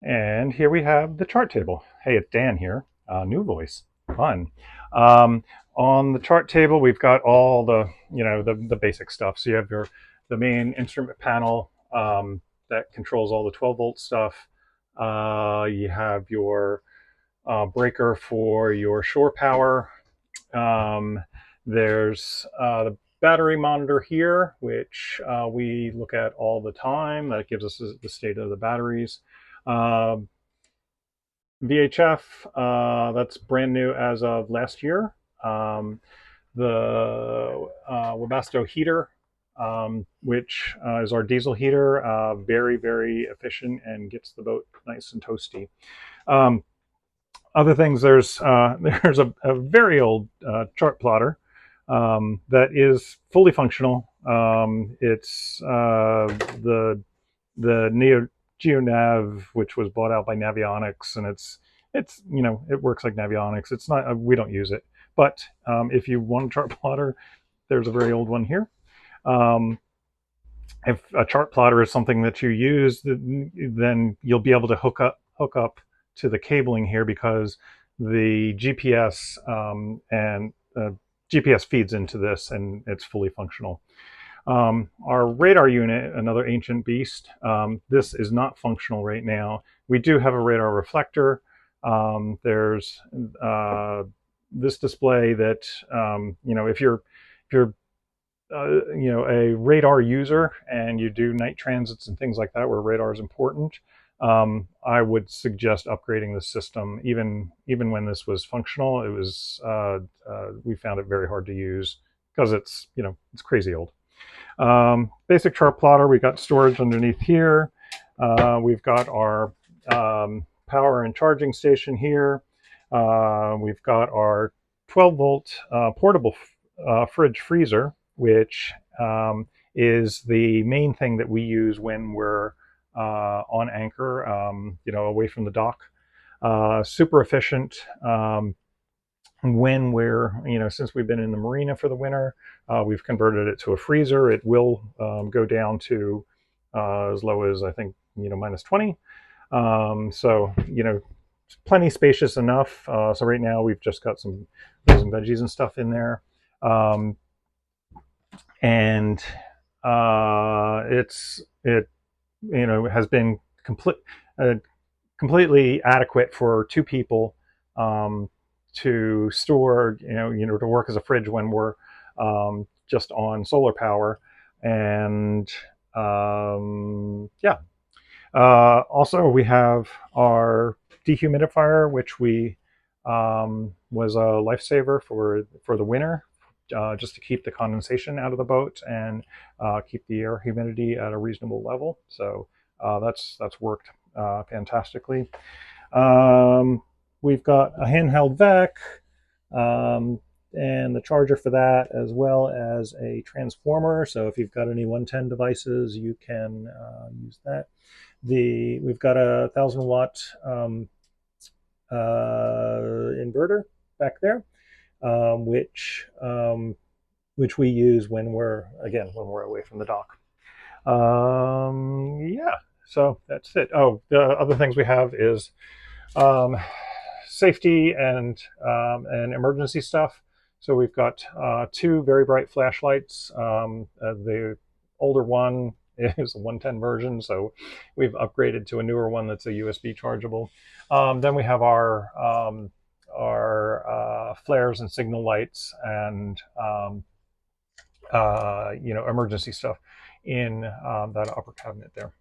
And here we have the chart table. Hey, it's Dan here. New voice, fun. Um, on the chart table, we've got all the the basic stuff. So you have the main instrument panel that controls all the 12-volt stuff. You have your breaker for your shore power. Um, there's the battery monitor here, which we look at all the time. That gives us the state of the batteries. Um, VHF, that's brand new as of last year. The Webasto heater, which is our diesel heater, very, very efficient and gets the boat nice and toasty. Um, Other things, there's a very old chart plotter that is fully functional. It's the Neo GeoNav, which was bought out by Navionics, and it's it works like Navionics. It's not we don't use it, but if you want a chart plotter, there's a very old one here. Um, if a chart plotter is something that you use, then you'll be able to hook up to the cabling here because the GPS and GPS feeds into this and it's fully functional. Our radar unit, another ancient beast, this is not functional right now. We do have a radar reflector. There's this display that if you're a radar user and you do night transits and things like that where radar is important, I would suggest upgrading the system. Even when this was functional, it was we found it very hard to use because it's crazy old. Basic chart plotter. We got storage underneath here. We've got our power and charging station here. We've got our 12-volt portable fridge freezer, which is the main thing that we use when we're on anchor, away from the dock. Super efficient. When since we've been in the marina for the winter, we've converted it to a freezer. It will go down to as low as I think minus 20. So plenty spacious enough. So right now we've just got some frozen veggies and stuff in there. And it has been completely adequate for two people to store, to work as a fridge when we're just on solar power. And yeah. Also, we have our dehumidifier, which we was a lifesaver for the winter, just to keep the condensation out of the boat and keep the air humidity at a reasonable level. So that's worked fantastically. We've got a handheld vac and the charger for that, as well as a transformer. So if you've got any 110 devices, you can use that. We've got a 1,000-watt inverter back there, which we use when we're away from the dock. Yeah, so that's it. Oh, the other things we have is safety and emergency stuff. So we've got two very bright flashlights. The older one is a 110 version, so we've upgraded to a newer one that's a USB chargeable. Then we have our flares and signal lights and emergency stuff in that upper cabinet there.